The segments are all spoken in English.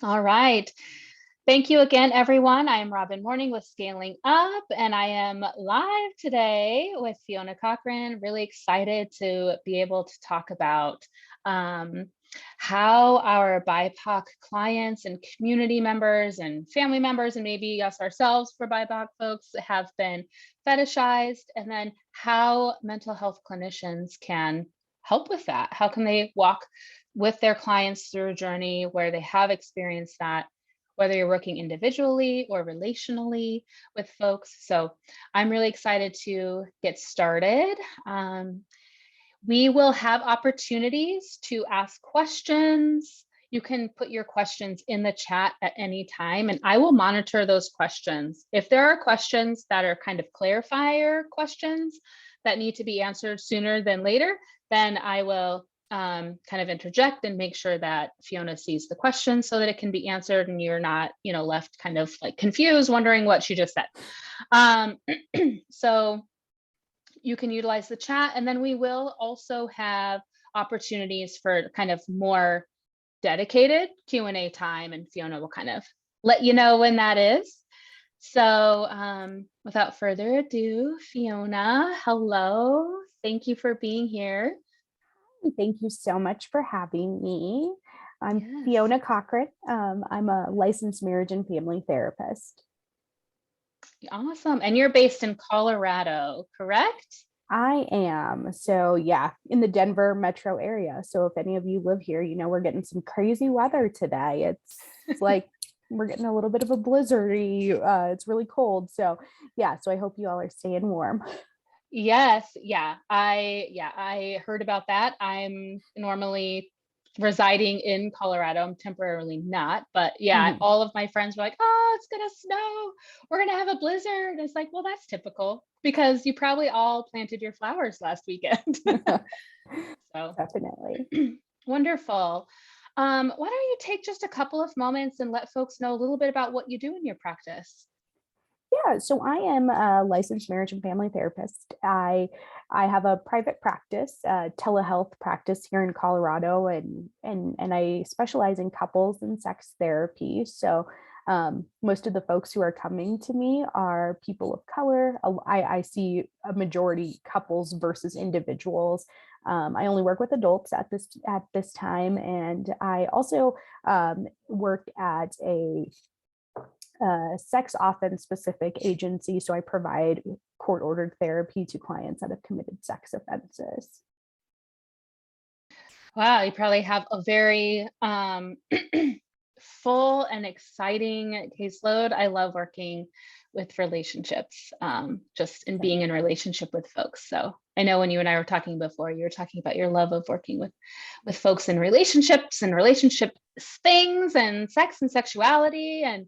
All right. Thank you again, everyone. I am Robin Morning with Scaling Up, and I am live today with Fiona Cochran. Really excited to be able to talk about how our BIPOC clients and community members and family members, and maybe us ourselves for BIPOC folks, have been fetishized, and then how mental health clinicians can help with that. How can they walk with their clients through a journey where they have experienced that, whether you're working individually or relationally with folks. So I'm really excited to get started. We will have opportunities to ask questions. You can put your questions in the chat at any time, and I will monitor those questions. If there are questions that are kind of clarifier questions that need to be answered sooner than later, then I will kind of interject and make sure that Fiona sees the question so that it can be answered and you're not, left kind of like confused, wondering what she just said. So you can utilize the chat, and then we will also have opportunities for kind of more dedicated Q&A time, and Fiona will kind of let you know when that is. So without further ado, Fiona, hello. Thank you for being here. Thank you so much for having me. I'm Fiona Cochran. I'm a licensed marriage and family therapist. Awesome. And you're based in Colorado, correct? I am. So yeah, in the Denver metro area. So if any of you live here, we're getting some crazy weather today. It's like we're getting a little bit of a blizzardy. It's really cold. So yeah, so I hope you all are staying warm. Yes. Yeah. I heard about that. I'm normally residing in Colorado. I'm temporarily not, but yeah, all of my friends were like, oh, it's going to snow. We're going to have a blizzard. And it's like, well, that's typical because you probably all planted your flowers last weekend. So definitely. Wonderful. Why don't you take just a couple of moments and let folks know a little bit about what you do in your practice? Yeah, so I am a licensed marriage and family therapist. I have a private practice, telehealth practice here in Colorado, and I specialize in couples and sex therapy. So most of the folks who are coming to me are people of color. I see a majority couples versus individuals. I only work with adults at this time, and I also work at a sex offense specific agency. So I provide court ordered therapy to clients that have committed sex offenses. Wow, you probably have a very full and exciting caseload. I love working with relationships, just in being in relationship with folks. So I know when you and I were talking before, you were talking about your love of working with folks in relationships and relationship things and sex and sexuality, and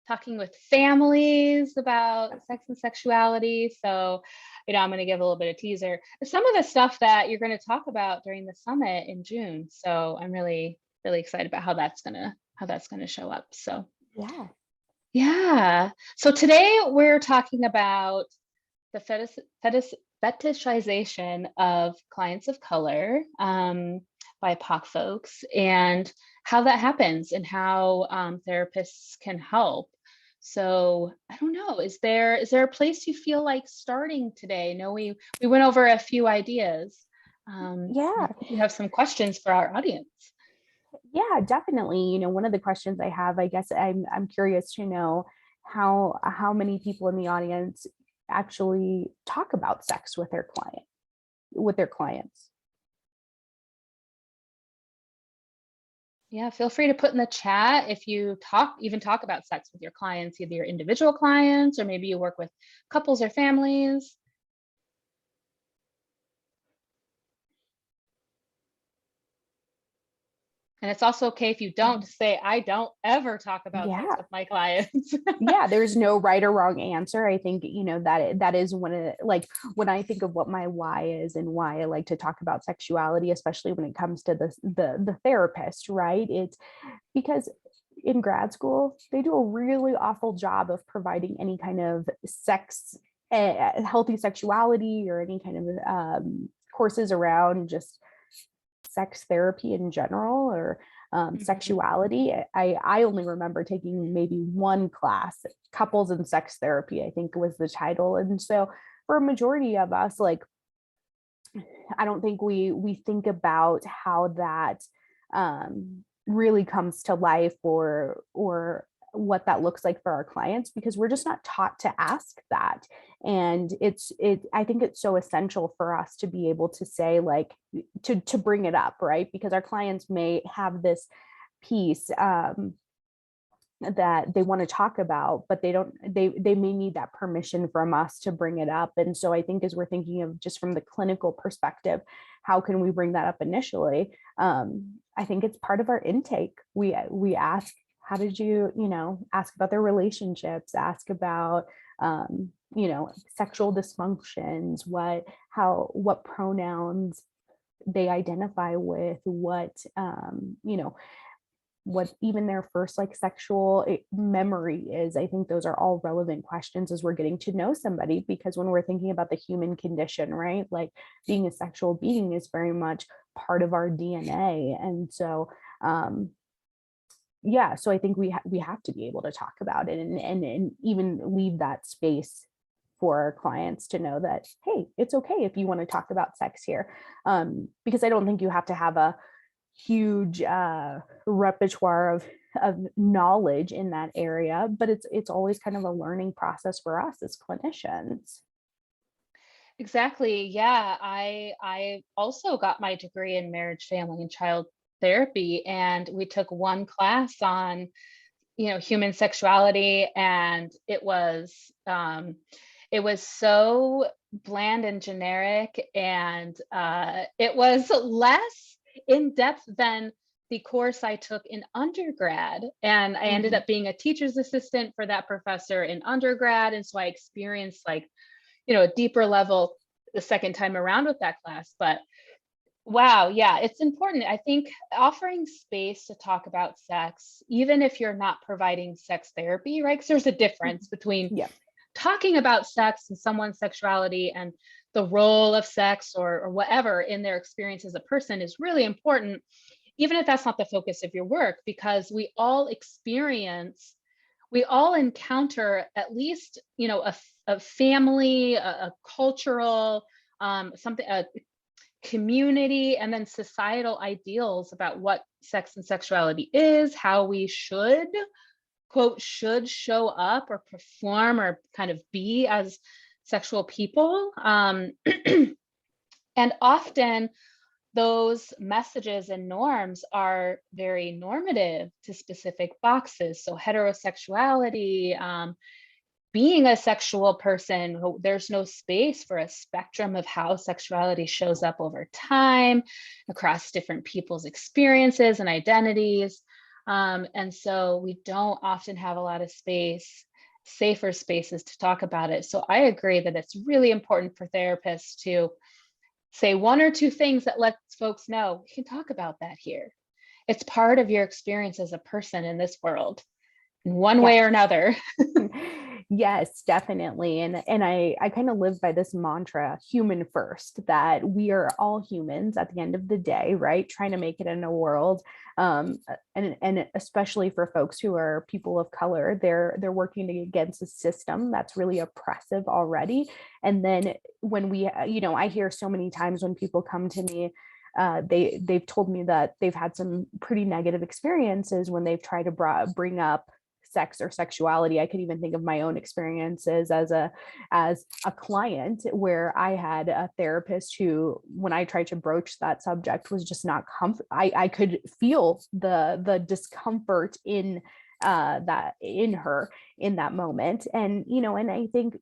talking with families about sex and sexuality. So, I'm going to give a little bit of teaser. Some of the stuff that you're going to talk about during the summit in June. So I'm really, really excited about how that's going to show up. So yeah. So today we're talking about the fetishization of clients of color, BIPOC folks, and how that happens and how therapists can help. So I don't know, is there a place you feel like starting today? I know we went over a few ideas. You have some questions for our audience. Yeah, definitely. One of the questions I have, I guess I'm curious to know how many people in the audience actually talk about sex with their clients. Yeah, feel free to put in the chat if you talk about sex with your clients, either your individual clients or maybe you work with couples or families. And it's also okay if you don't say, I don't ever talk about sex with my clients. Yeah, there's no right or wrong answer. I think, that is one of the, like, when I think of what my why is and why I like to talk about sexuality, especially when it comes to the therapist, right? It's because in grad school, they do a really awful job of providing any kind of healthy sexuality or any kind of courses around just sex therapy in general, or sexuality. I only remember taking maybe one class, couples and sex therapy, I think was the title. And so for a majority of us, like, I don't think we think about how that really comes to life, or what that looks like for our clients, because we're just not taught to ask that. And I think it's so essential for us to be able to say, like, to bring it up, right? Because our clients may have this piece that they want to talk about, but they may need that permission from us to bring it up. And so I think, as we're thinking of just from the clinical perspective, how can we bring that up initially? I think it's part of our intake. We ask, how did you ask about their relationships, ask about sexual dysfunctions, what pronouns they identify with, what even their first like sexual memory is. I think those are all relevant questions as we're getting to know somebody, because when we're thinking about the human condition, right, like being a sexual being is very much part of our DNA. And so so I think we have to be able to talk about it, and even leave that space for our clients to know that, hey, it's okay if you want to talk about sex here, because I don't think you have to have a huge repertoire of knowledge in that area, but it's always kind of a learning process for us as clinicians. Exactly. Yeah. I also got my degree in marriage, family, and child therapy, and we took one class on, human sexuality, and it was so bland and generic, and it was less in depth than the course I took in undergrad. And I ended up being a teacher's assistant for that professor in undergrad, and so I experienced, like, a deeper level the second time around with that class. But wow, yeah, it's important. I think offering space to talk about sex, even if you're not providing sex therapy, right? Because there's a difference between Yeah. talking about sex and someone's sexuality, and the role of sex, or whatever in their experience as a person, is really important, even if that's not the focus of your work, because we all encounter at least, a family, a cultural, something, a community, and then societal ideals about what sex and sexuality is, how we should, quote, should show up or perform or kind of be as sexual people. And often those messages and norms are very normative to specific boxes. So heterosexuality, being a sexual person, there's no space for a spectrum of how sexuality shows up over time across different people's experiences and identities. And so we don't often have a lot of safer spaces to talk about it. So I agree that it's really important for therapists to say one or two things that lets folks know, we can talk about that here. It's part of your experience as a person in this world, in one way or another. Yes, definitely. And I kind of live by this mantra, human first, that we are all humans at the end of the day, right? Trying to make it in a world. And especially for folks who are people of color, they're working against a system that's really oppressive already. And then when I hear so many times when people come to me, they've told me that they've had some pretty negative experiences when they've tried to bring up sex or sexuality. I could even think of my own experiences as a client, where I had a therapist who, when I tried to broach that subject, was just not I could feel the discomfort in that in her in that moment. And and I think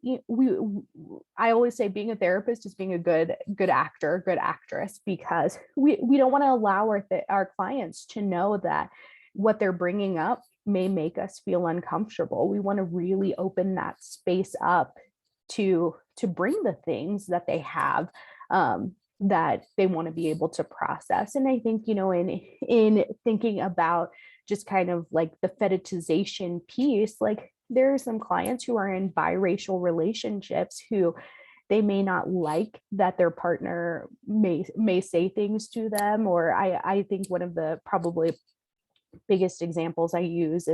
I always say being a therapist is being a good actor, good actress, because we don't want to allow our clients to know that what they're bringing up may make us feel uncomfortable. We want to really open that space up to bring the things that they have, that they want to be able to process. And I think, in thinking about just kind of like the fetishization piece, like there are some clients who are in biracial relationships who they may not like that their partner may say things to them. Or I think one of the probably biggest examples I use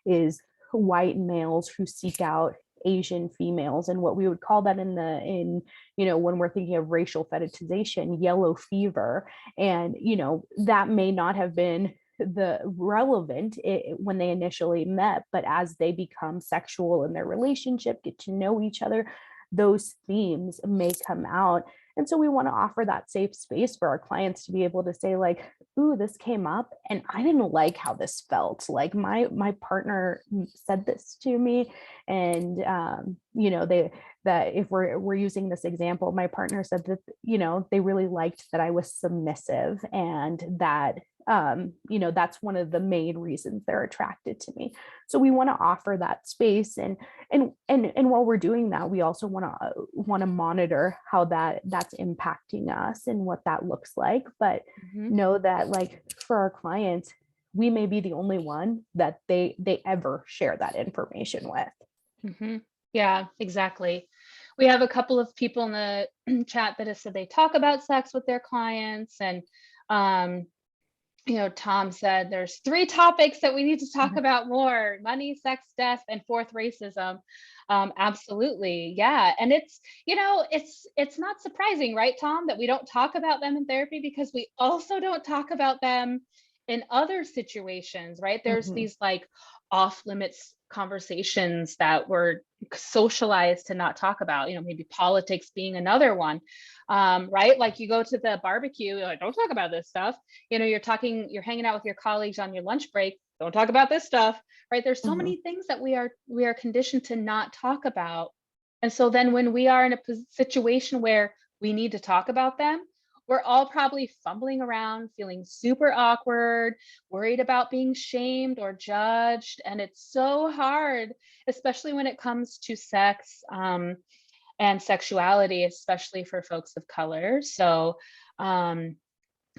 is white males who seek out Asian females, and what we would call that in when we're thinking of racial fetishization, yellow fever. And that may not have been the relevant when they initially met, but as they become sexual in their relationship, get to know each other, those themes may come out. And so we want to offer that safe space for our clients to be able to say, like, ooh, this came up and I didn't like how this felt. Like my partner said this to me. And that if we're using this example, my partner said that, they really liked that I was submissive, and that that's one of the main reasons they're attracted to me. So we want to offer that space, and while we're doing that, we also want to monitor how that's impacting us and what that looks like. But know that, like, for our clients, we may be the only one that they ever share that information with. Yeah, exactly. We have a couple of people in the chat that have said they talk about sex with their clients, and Tom said there's 3 topics that we need to talk about more: money, sex, death, and fourth, racism. Absolutely. Yeah. And it's not surprising, right, Tom, that we don't talk about them in therapy, because we also don't talk about them in other situations, right? There's these like off limits conversations that we're socialized to not talk about, maybe politics being another one. Right? Like you go to the barbecue, you're like, don't talk about this stuff. You're hanging out with your colleagues on your lunch break. Don't talk about this stuff, right? There's so many things that we are conditioned to not talk about. And so then when we are in a situation where we need to talk about them, we're all probably fumbling around, feeling super awkward, worried about being shamed or judged. And it's so hard, especially when it comes to sex and sexuality, especially for folks of color. So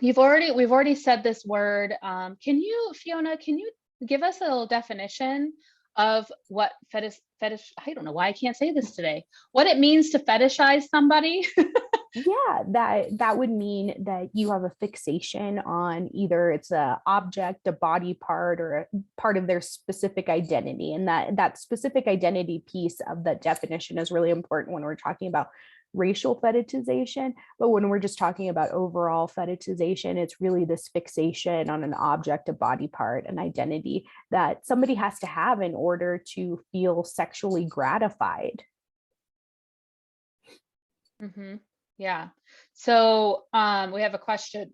we've already said this word. Fiona, can you give us a little definition of what fetish, I don't know why I can't say this today, what it means to fetishize somebody? Yeah, that would mean that you have a fixation on either it's a object, a body part, or a part of their specific identity. And that specific identity piece of the definition is really important when we're talking about racial fetishization. But when we're just talking about overall fetishization, it's really this fixation on an object, a body part, an identity that somebody has to have in order to feel sexually gratified. Yeah. So we have a question.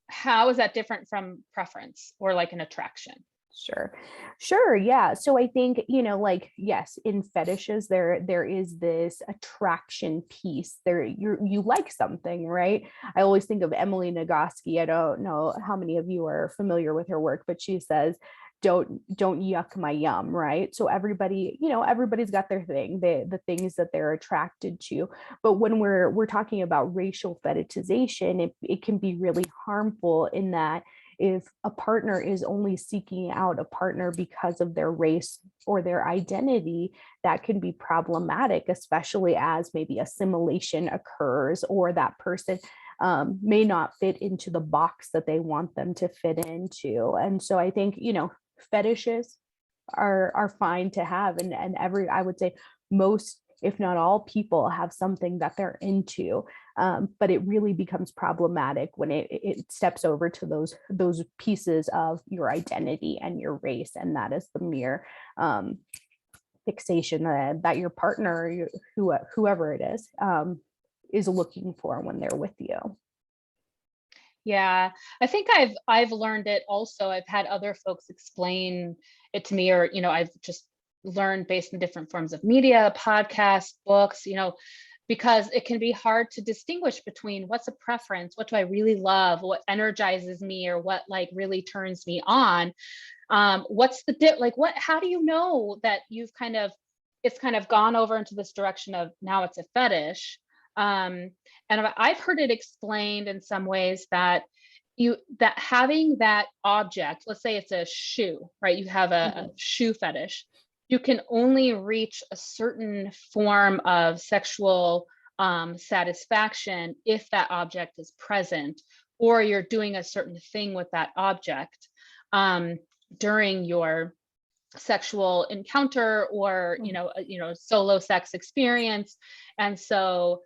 How is that different from preference or like an attraction? Sure. Yeah. So I think, yes, in fetishes, there is this attraction piece there. You like something, right? I always think of Emily Nagoski. I don't know how many of you are familiar with her work, but she says, don't yuck my yum, right? So everybody's got their thing, the things that they're attracted to. But when we're talking about racial fetishization, it can be really harmful in that if a partner is only seeking out a partner because of their race or their identity, that can be problematic, especially as maybe assimilation occurs, or that person may not fit into the box that they want them to fit into. And so I think, fetishes are fine to have, and I would say most, if not all, people have something that they're into, but it really becomes problematic when it steps over to those pieces of your identity and your race, and that is the mere fixation that your partner, whoever it is looking for when they're with you. Yeah, I think I've learned it also. I've had other folks explain it to me, or I've just learned based on different forms of media, podcasts, books, because it can be hard to distinguish between what's a preference, what do I really love, what energizes me, or what like really turns me on. What's the how do you know that it's kind of gone over into this direction of now it's a fetish? And I've heard it explained in some ways that having that object, let's say it's a shoe, right? You have a shoe fetish. You can only reach a certain form of sexual satisfaction if that object is present, or you're doing a certain thing with that object during your sexual encounter, or solo sex experience. And so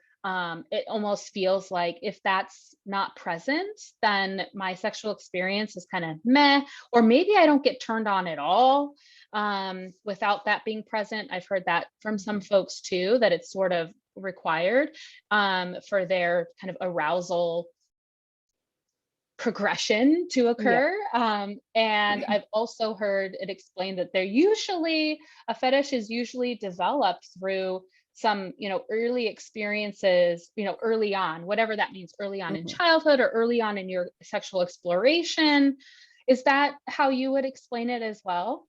it almost feels like if that's not present, then my sexual experience is kind of meh, or maybe I don't get turned on at all without that being present. I've heard that from some folks too, that it's sort of required for their kind of arousal progression to Yeah. occur. And I've also heard it explained that a fetish is usually developed through some, early experiences, early on, whatever that means, early on in Mhm. childhood or early on in your sexual exploration. Is that how you would explain it as well?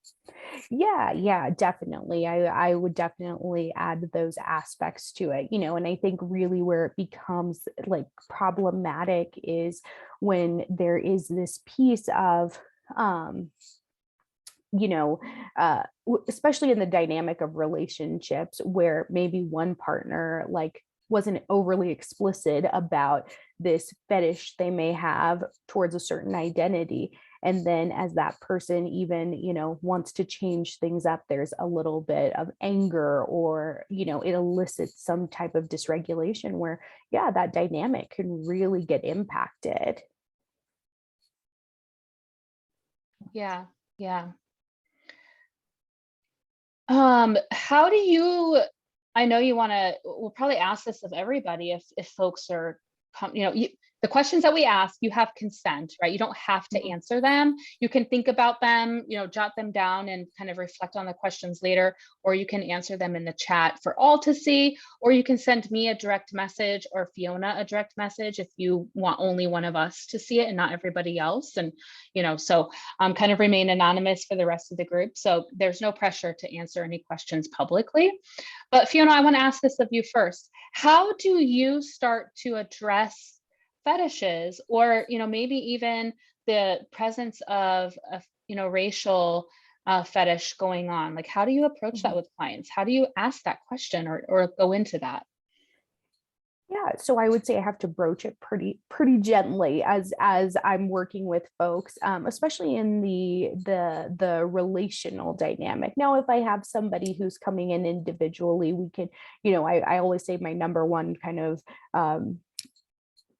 Yeah, definitely. I would definitely add those aspects to it, and I think really where it becomes like problematic is when there is this piece of, um, you know, especially in the dynamic of relationships where maybe one partner like wasn't overly explicit about this fetish they may have towards a certain identity. And then as that person even, wants to change things up, there's a little bit of anger, or, it elicits some type of dysregulation where, yeah, that dynamic can really get impacted. Yeah, yeah. How do you, I know you want to, we'll probably ask this of everybody if folks are, the questions that we ask, you have consent, right? You don't have to Mhm. answer them. You can think about them, jot them down and kind of reflect on the questions later, or you can answer them in the chat for all to see, or you can send me a direct message or Fiona a direct message if you want only one of us to see it and not everybody else. And, so kind of remain anonymous for the rest of the group. So there's no pressure to answer any questions publicly. But Fiona, I want to ask this of you first. How do you start to address fetishes, or maybe even the presence of a racial fetish going on? Like, how do you approach that Mhm. with clients? How do you ask that question, or go into that? Yeah, so I would say I have to broach it pretty gently as I'm working with folks, especially in the relational dynamic. Now, if I have somebody who's coming in individually, we can, I always say my number one kind of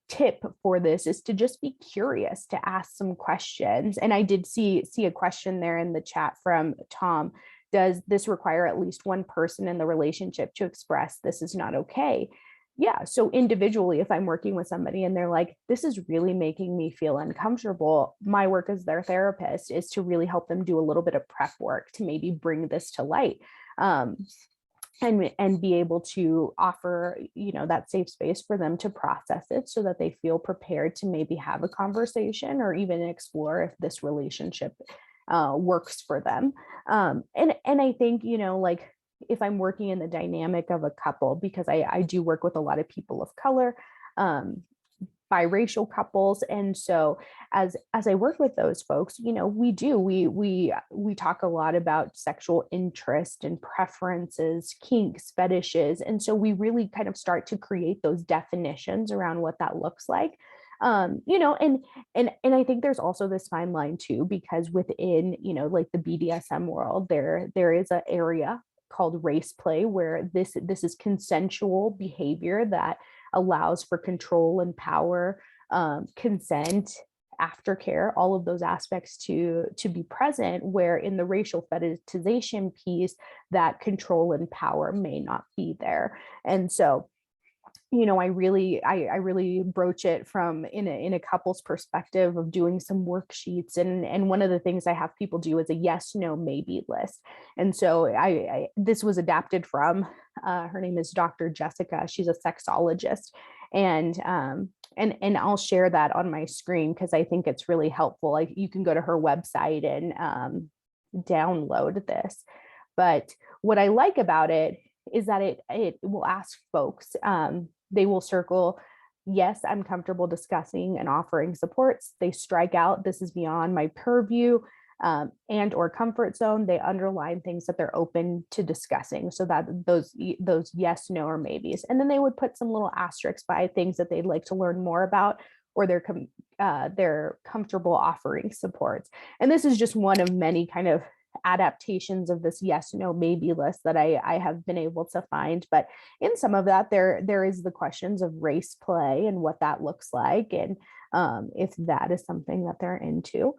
tip for this is to just be curious, to ask some questions. And I did see a question there in the chat from Tom. Does this require at least one person in the relationship to express this is not okay? Yeah, so individually, if I'm working with somebody and they're like, this is really making me feel uncomfortable, my work as their therapist is to really help them do a little bit of prep work to maybe bring this to light. um, and be able to offer, that safe space for them to process it so that they feel prepared to maybe have a conversation or even explore if this relationship works for them. And I think, like, if I'm working in the dynamic of a couple, because I do work with a lot of people of color, um, biracial couples, and so as I work with those folks, we talk a lot about sexual interest and preferences, kinks, fetishes, and so we really kind of start to create those definitions around what that looks like. And I think there's also this fine line too, because within, like the BDSM world, there is an area called race play where this is consensual behavior that allows for control and power, consent, aftercare, all of those aspects to be present, where in the racial fetishization piece, that control and power may not be there. And so, I really broach it from in a couple's perspective of doing some worksheets, and one of the things I have people do is a yes, no, maybe list. And so I this was adapted from, her name is Dr. Jessica. She's a sexologist, and I'll share that on my screen because I think it's really helpful. Like, you can go to her website and download this. But what I like about it is that it will ask folks, they will circle, yes, I'm comfortable discussing and offering supports. They strike out, this is beyond my purview. and or comfort zone, they underline things that they're open to discussing. So that those yes, no, or maybes. And then they would put some little asterisks by things that they'd like to learn more about, or they're comfortable offering supports. And this is just one of many kind of adaptations of this yes, no, maybe list that I have been able to find. But in some of that, there is the questions of race play and what that looks like, and if that is something that they're into.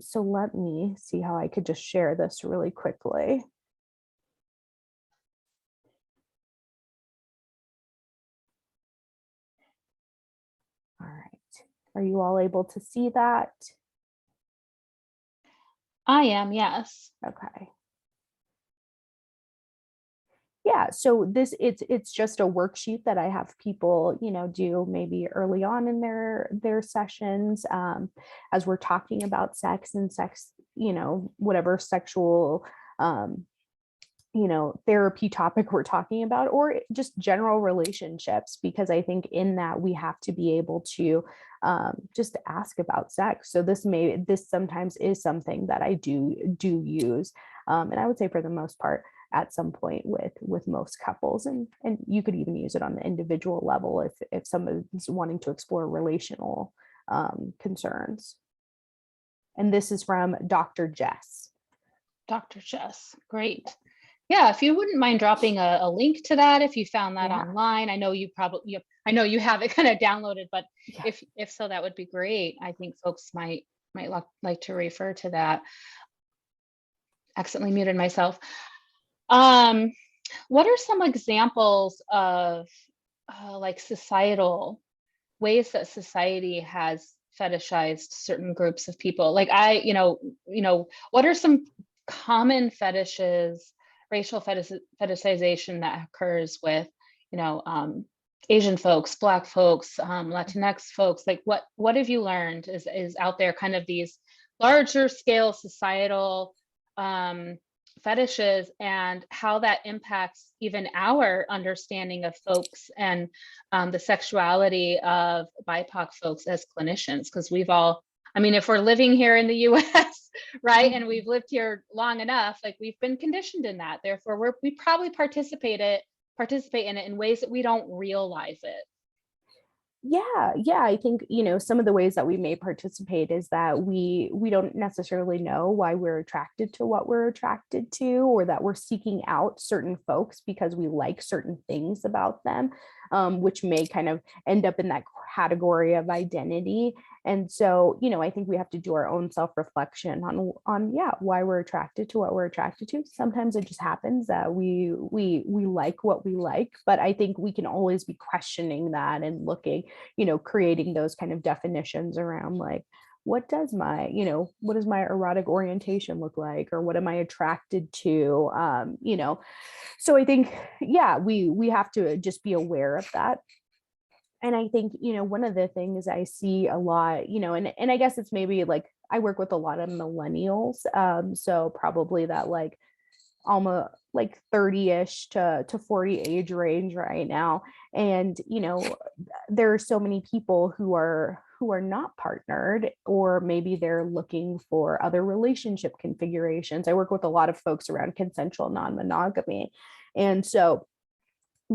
So let me see how I could just share this really quickly. All right. Are you all able to see that? I am, yes. Okay. Yeah, so it's just a worksheet that I have people, do maybe early on in their sessions, as we're talking about sex and sex, whatever sexual therapy topic we're talking about, or just general relationships, because I think in that we have to be able to just ask about sex. So this sometimes is something that I do use, and I would say for the most part at some point with most couples, and you could even use it on the individual level if someone's wanting to explore relational concerns. And this is from Dr. Jess. Dr. Jess, great. Yeah, if you wouldn't mind dropping a link to that, if you found that online. I know you have it kind of downloaded, but if so, that would be great. I think folks might like to refer to that. Accidentally muted myself. What are some examples of like societal ways that society has fetishized certain groups of people? Like what are some common fetishes, racial fetishization that occurs with, Asian folks, Black folks, Latinx folks? Like what have you learned is out there, kind of these larger scale societal fetishes, and how that impacts even our understanding of folks and the sexuality of BIPOC folks as clinicians? Because if we're living here in the US, right, and we've lived here long enough, like we've been conditioned in that. Therefore, we probably participate in it in ways that we don't realize it. Yeah, I think some of the ways that we may participate is that we don't necessarily know why we're attracted to what we're attracted to, or that we're seeking out certain folks because we like certain things about them, which may kind of end up in that category of identity. And so I think we have to do our own self-reflection on why we're attracted to what we're attracted to. Sometimes it just happens that we like what we like, but I think we can always be questioning that and looking, creating those kind of definitions around, like, what does my erotic orientation look like, or what am I attracted to? So I think, we have to just be aware of that. And I think, one of the things I see a lot, and I guess it's maybe like I work with a lot of millennials. So probably that like almost like 30-ish to 40 age range right now. And, there are so many people who are not partnered, or maybe they're looking for other relationship configurations. I work with a lot of folks around consensual non-monogamy. And so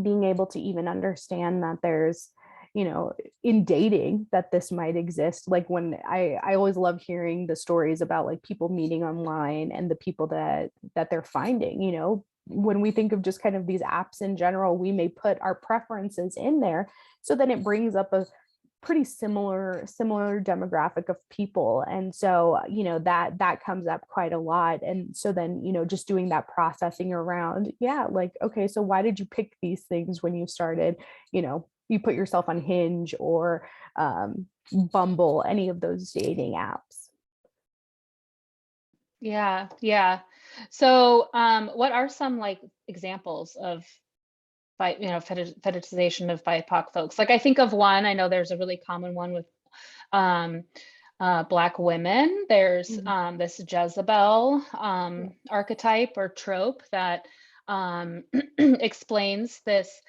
being able to even understand that there's, in dating, that this might exist. Like when I always love hearing the stories about like people meeting online and the people that they're finding. When we think of just kind of these apps in general, we may put our preferences in there. So then it brings up a pretty similar demographic of people. And so, that comes up quite a lot. And so then, just doing that processing around, like, okay, so why did you pick these things when you started, you put yourself on Hinge or Bumble, any of those dating apps? Yeah. So what are some like examples of fetishization of BIPOC folks? Like I think of one, I know there's a really common one with Black women. There's this Jezebel archetype or trope that explains this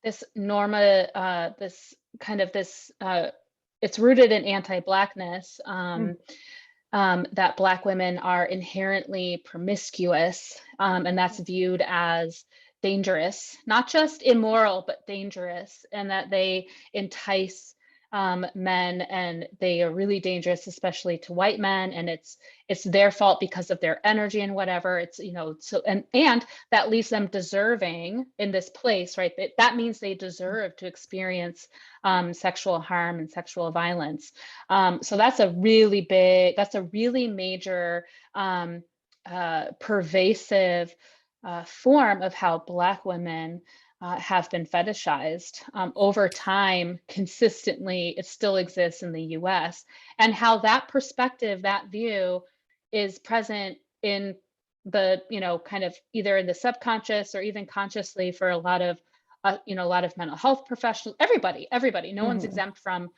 this norma, this kind of this it's rooted in anti-Blackness, that Black women are inherently promiscuous, and that's viewed as dangerous, not just immoral, but dangerous, and that they entice men, and they are really dangerous, especially to white men, and it's their fault because of their energy and whatever. It's, you know, so and that leaves them deserving in this place, right? That means they deserve to experience sexual harm and sexual violence. So that's a really major pervasive form of how Black women have been fetishized over time. Consistently, it still exists in the US, and how that perspective, that view, is present in the, you know, kind of either in the subconscious or even consciously for a lot of you know, a lot of mental health professionals, everybody, no one's exempt from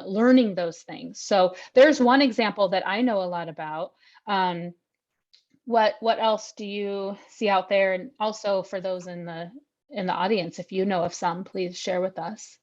learning those things. So there's one example that I know a lot about. What else do you see out there? And also for those in the audience, if you know of some, please share with us.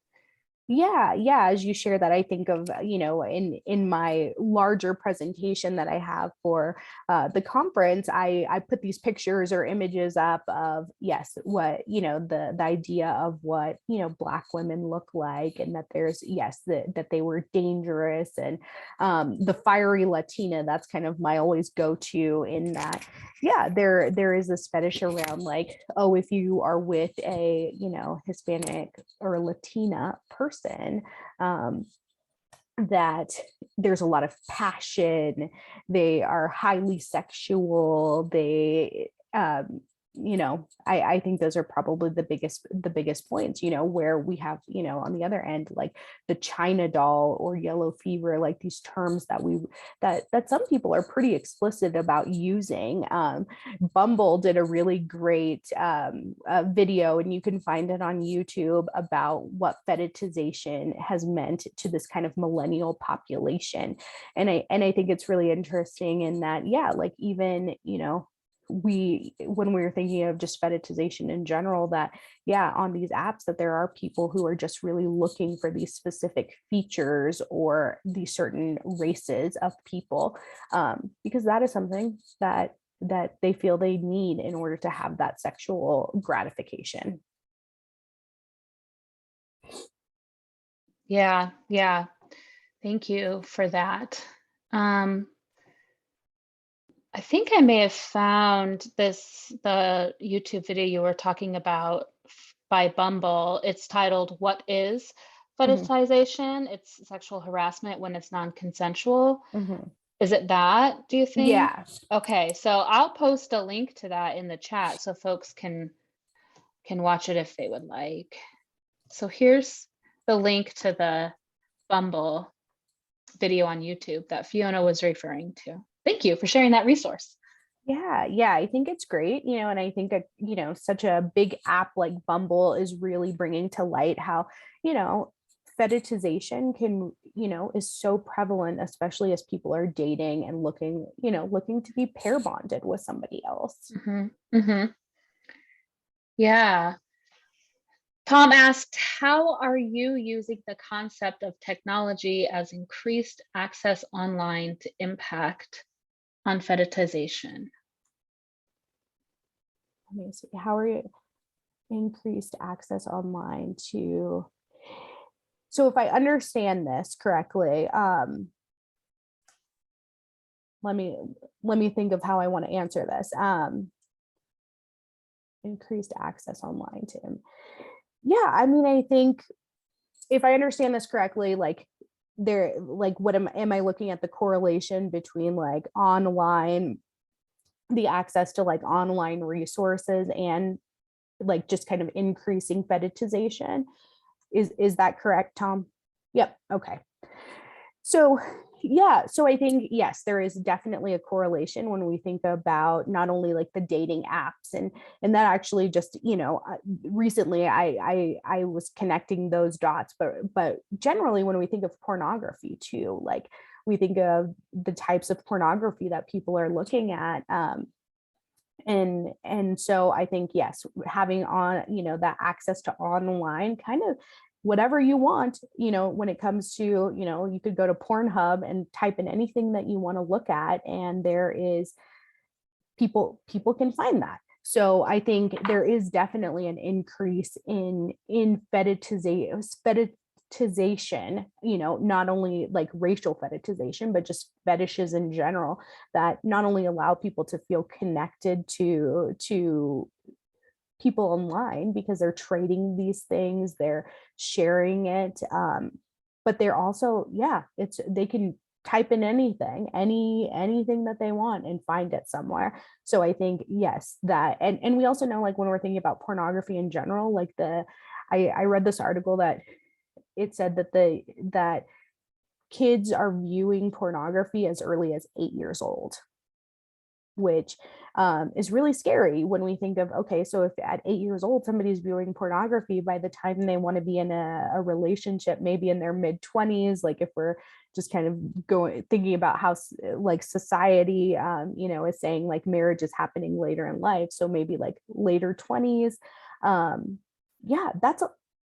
Yeah, as you share that, I think of, you know, in my larger presentation that I have for the conference, I put these pictures or images up of, yes, what, you know, the idea of what, you know, Black women look like, and that there's, yes, that they were dangerous, and the fiery Latina, that's kind of my always go-to, in that, yeah, there is this fetish around, like, oh, if you are with a, you know, Hispanic or Latina person, that there's a lot of passion, they are highly sexual, they you know, I think those are probably the biggest points, you know, where we have, you know, on the other end, like the China doll or yellow fever, like these terms that that some people are pretty explicit about using. Bumble did a really great video, and you can find it on YouTube, about what fetishization has meant to this kind of millennial population. And I think it's really interesting in that, yeah, like, even, you know, when we were thinking of just fetishization in general, that, yeah, on these apps, that there are people who are just really looking for these specific features or these certain races of people, because that is something that they feel they need in order to have that sexual gratification. Yeah, thank you for that. I think I may have found the YouTube video you were talking about by Bumble. It's titled "What is Mhm, Fetishization?" It's sexual harassment when it's non-consensual. mhm. Is it that, do you think? Yeah, Okay, so I'll post a link to that in the chat so folks can watch it if they would like. So here's the link to the Bumble video on YouTube that Fiona was referring to. Thank you for sharing that resource. yeah, I think it's great, you know, and I think you know, such a big app like Bumble is really bringing to light how, you know, fetishization can, you know, is so prevalent, especially as people are dating and looking, you know, looking to be pair bonded with somebody else. Yeah. Tom asked, how are you using the concept of technology as increased access online to impact on fetishization? Let me see, how are you increased access online to, so if I understand this correctly, let me think of how I want to answer this. Increased access online to him. Yeah, I mean, I think if I understand this correctly, like, there, like, what am I looking at the correlation between, like, online, the access to, like, online resources, and, like, just kind of increasing fetishization? Is that correct, Tom? Yep. Okay. So, yeah, so I think, yes, there is definitely a correlation when we think about not only, like, the dating apps, and that actually just, you know, recently I was connecting those dots, but generally when we think of pornography too, like, we think of the types of pornography that people are looking at, and so I think, yes, having on, you know, that access to online kind of whatever you want, when it comes to, you could go to Pornhub and type in anything that you want to look at, and there is people can find that. So I think there is definitely an increase in fetishization, not only like racial fetishization, but just fetishes in general, that not only allow people to feel connected to people online because they're trading these things, they're sharing it, but they're also, they can type in anything that they want and find it somewhere. So I think, yes, that, and we also know, like, when we're thinking about pornography in general, like I read this article that it said that kids are viewing pornography as early as 8 years old, which is really scary when we think of, okay, so if at 8 years old somebody's viewing pornography, by the time they want to be in a relationship, maybe in their mid-20s, like if we're just kind of thinking about how like society is saying like marriage is happening later in life, so maybe like later 20s,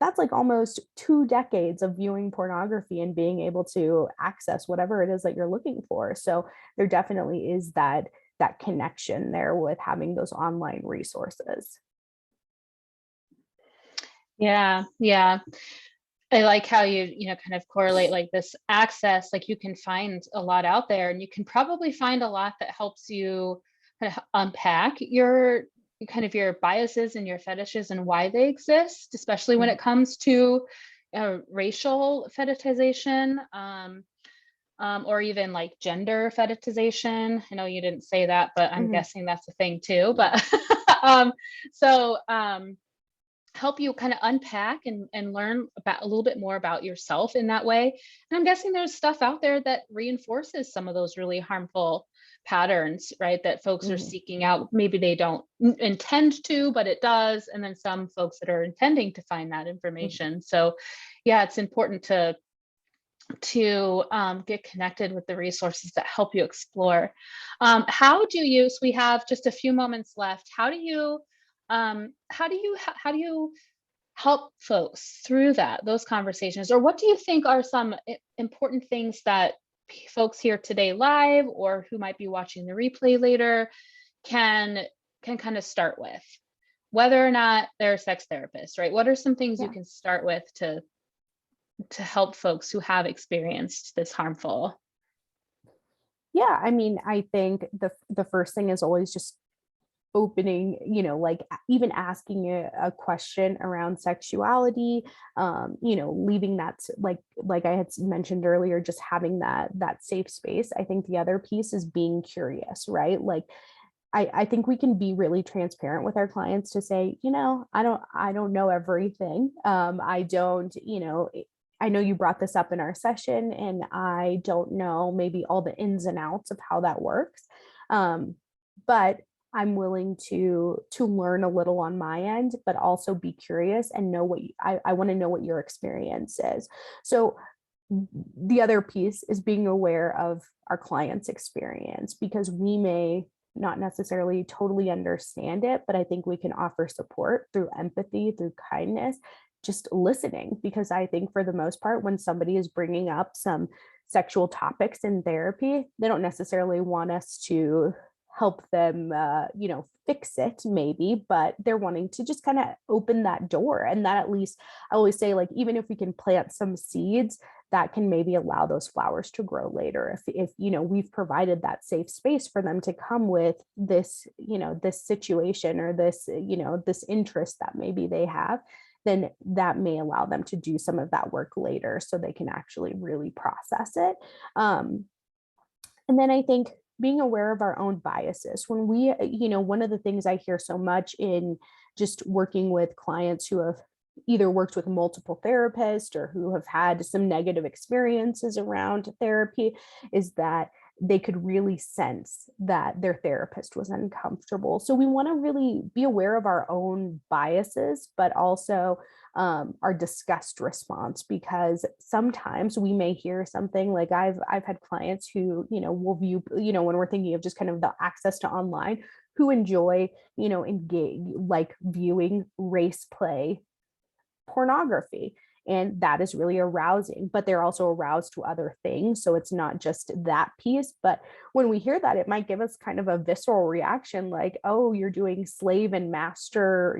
that's like almost 2 decades of viewing pornography and being able to access whatever it is that you're looking for. So there definitely is that connection there with having those online resources. Yeah. I like how you kind of correlate like this access, like you can find a lot out there, and you can probably find a lot that helps you kind of unpack your biases and your fetishes and why they exist, especially when it comes to racial fetishization, or even like gender fetishization. I know you didn't say that, but I'm guessing that's a thing too. But help you kind of unpack and learn about a little bit more about yourself in that way. And I'm guessing there's stuff out there that reinforces some of those really harmful patterns, right? That folks are seeking out. Maybe they don't intend to, but it does. And then some folks that are intending to find that information. So yeah, it's important to get connected with the resources that help you explore. How do you, so we have just a few moments left. How do you help folks through those conversations? Or what do you think are some important things that folks here today live, or who might be watching the replay later, can kind of start with, whether or not they're a sex therapist, right? What are some things you can start with to help folks who have experienced this harmful? Yeah, I mean, I think the first thing is always just opening, like even asking a question around sexuality, leaving that, like I had mentioned earlier, just having that safe space. I think the other piece is being curious, right? Like I think we can be really transparent with our clients to say, I don't know everything. I don't, I know you brought this up in our session, and I don't know maybe all the ins and outs of how that works. But I'm willing to learn a little on my end, but also be curious and know I want to know what your experience is. So the other piece is being aware of our client's experience, because we may not necessarily totally understand it, but I think we can offer support through empathy, through kindness, just listening. Because I think for the most part, when somebody is bringing up some sexual topics in therapy, they don't necessarily want us to help them, fix it maybe, but they're wanting to just kind of open that door. And that, at least I always say, like, even if we can plant some seeds, that can maybe allow those flowers to grow later. If we've provided that safe space for them to come with this, this situation, or this, this interest that maybe they have, then that may allow them to do some of that work later so they can actually really process it. And then I think being aware of our own biases. When we, one of the things I hear so much in just working with clients who have either worked with multiple therapists or who have had some negative experiences around therapy is that they could really sense that their therapist was uncomfortable. So we want to really be aware of our own biases, but also our disgust response, because sometimes we may hear something like I've had clients who, will view, when we're thinking of just kind of the access to online, who enjoy, engage, like viewing race play pornography. And that is really arousing, but they're also aroused to other things. So it's not just that piece. But when we hear that, it might give us kind of a visceral reaction like, oh, you're watching slave and master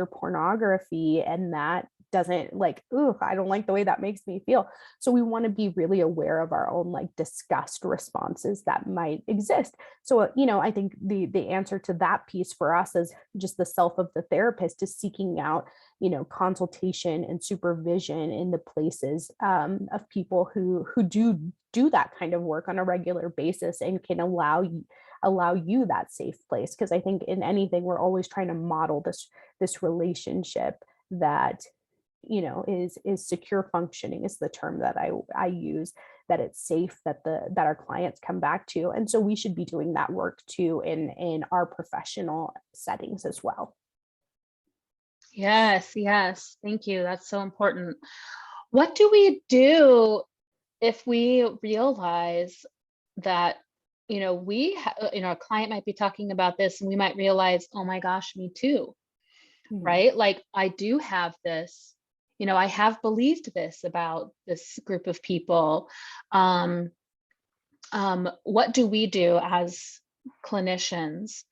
pornography, and that doesn't like, ooh, I don't like the way that makes me feel. So we want to be really aware of our own like disgust responses that might exist. So, I think the answer to that piece for us is just the self of the therapist is seeking out, consultation and supervision in the places of people who do that kind of work on a regular basis and can allow you that safe place. Because I think in anything, we're always trying to model this relationship that is secure functioning is the term that I use, that it's safe, that our clients come back to. And so we should be doing that work too in our professional settings as well. Yes, yes. Thank you. That's so important. What do we do if we realize that, a client might be talking about this and we might realize, oh my gosh, me too, right? Like I do have this, I have believed this about this group of people. What do we do as clinicians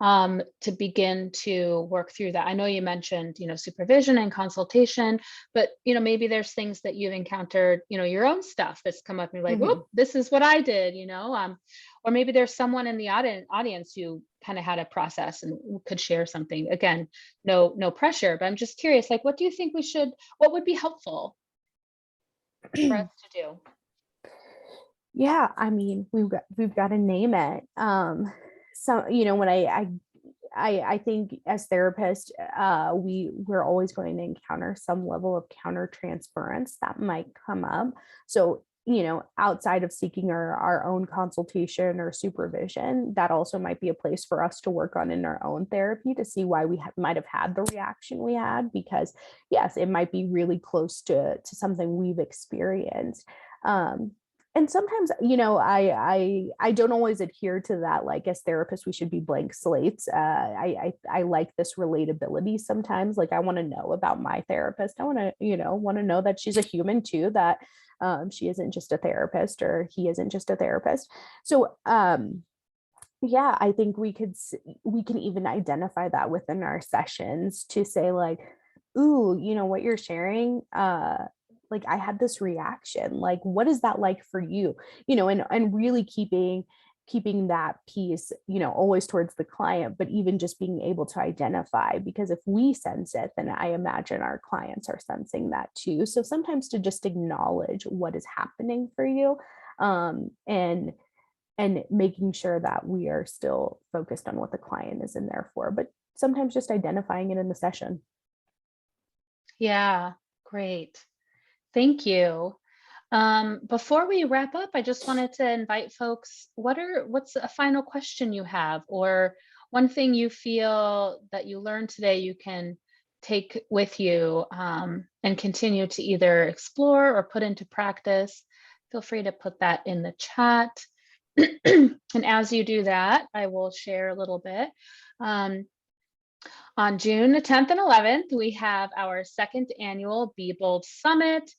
to begin to work through that? I know you mentioned, supervision and consultation, but, maybe there's things that you've encountered, your own stuff that's come up and you're like, whoop, this is what I did, or maybe there's someone in the audience who kind of had a process and could share something. Again, no pressure, but I'm just curious, like, what do you think what would be helpful for us to do? Yeah, I mean, we've got to name it. So, when I think as therapists, we're always going to encounter some level of counter transference that might come up. So, outside of seeking our own consultation or supervision, that also might be a place for us to work on in our own therapy to see why we might have had the reaction we had, because yes, it might be really close to something we've experienced. And sometimes, I don't always adhere to that. Like as therapists, we should be blank slates. I like this relatability sometimes. Like I want to know about my therapist. I want to know that she's a human too, that she isn't just a therapist or he isn't just a therapist. So yeah, I think we can even identify that within our sessions to say like, ooh, what you're sharing, like I had this reaction, like what is that like for you, and really keeping that piece, always towards the client, but even just being able to identify, because if we sense it, then I imagine our clients are sensing that too. So sometimes to just acknowledge what is happening for you, and making sure that we are still focused on what the client is in there for, but sometimes just identifying it in the session. Yeah, great. Thank you. Before we wrap up, I just wanted to invite folks, what's a final question you have, or one thing you feel that you learned today you can take with you and continue to either explore or put into practice? Feel free to put that in the chat. And as you do that, I will share a little bit. On June 10th and 11th, we have our second annual Be Bold Summit.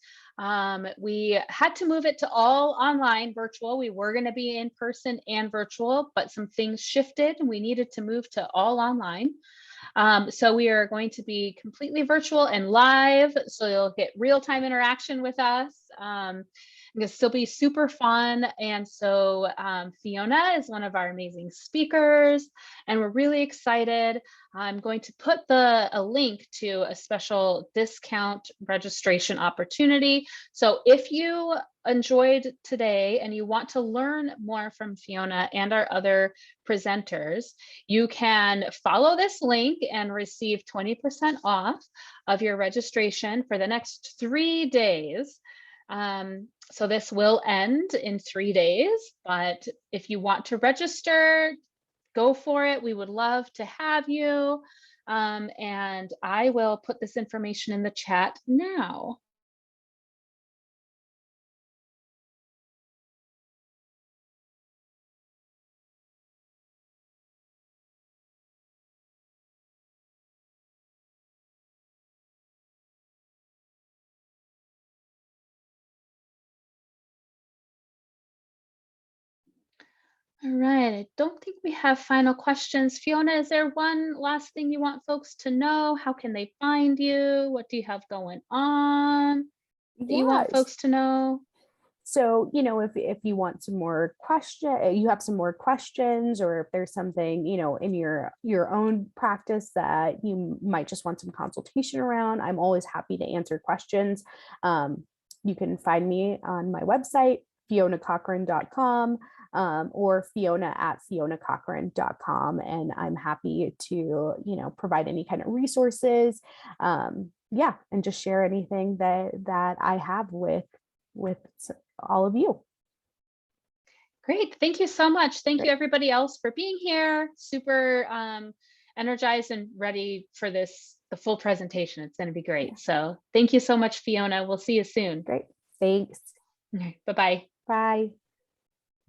We had to move it to all online, virtual. We were going to be in person and virtual, but some things shifted and we needed to move to all online. So we are going to be completely virtual and live, so you'll get real-time interaction with us. It'll still be super fun. And so Fiona is one of our amazing speakers, and we're really excited. I'm going to put a link to a special discount registration opportunity. So if you enjoyed today and you want to learn more from Fiona and our other presenters, you can follow this link and receive 20% off of your registration for the next 3 days. So this will end in 3 days, but if you want to register, go for it. We would love to have you. And I will put this information in the chat now. All right. I don't think we have final questions. Fiona, is there one last thing you want folks to know? How can they find you? What do you have going on that you want Yes. folks to know? So, if you want some more you have some more questions, or if there's something, in your own practice that you might just want some consultation around, I'm always happy to answer questions. You can find me on my website, FionaCochran.com, or Fiona@FionaCochran.com. And I'm happy to, provide any kind of resources. Yeah, and just share anything that I have with all of you. Great. Thank you so much. Thank you, Great. everybody else, for being here. Super energized and ready for the full presentation. It's going to be great. So thank you so much, Fiona. We'll see you soon. Great. Thanks. Okay, bye-bye. Bye.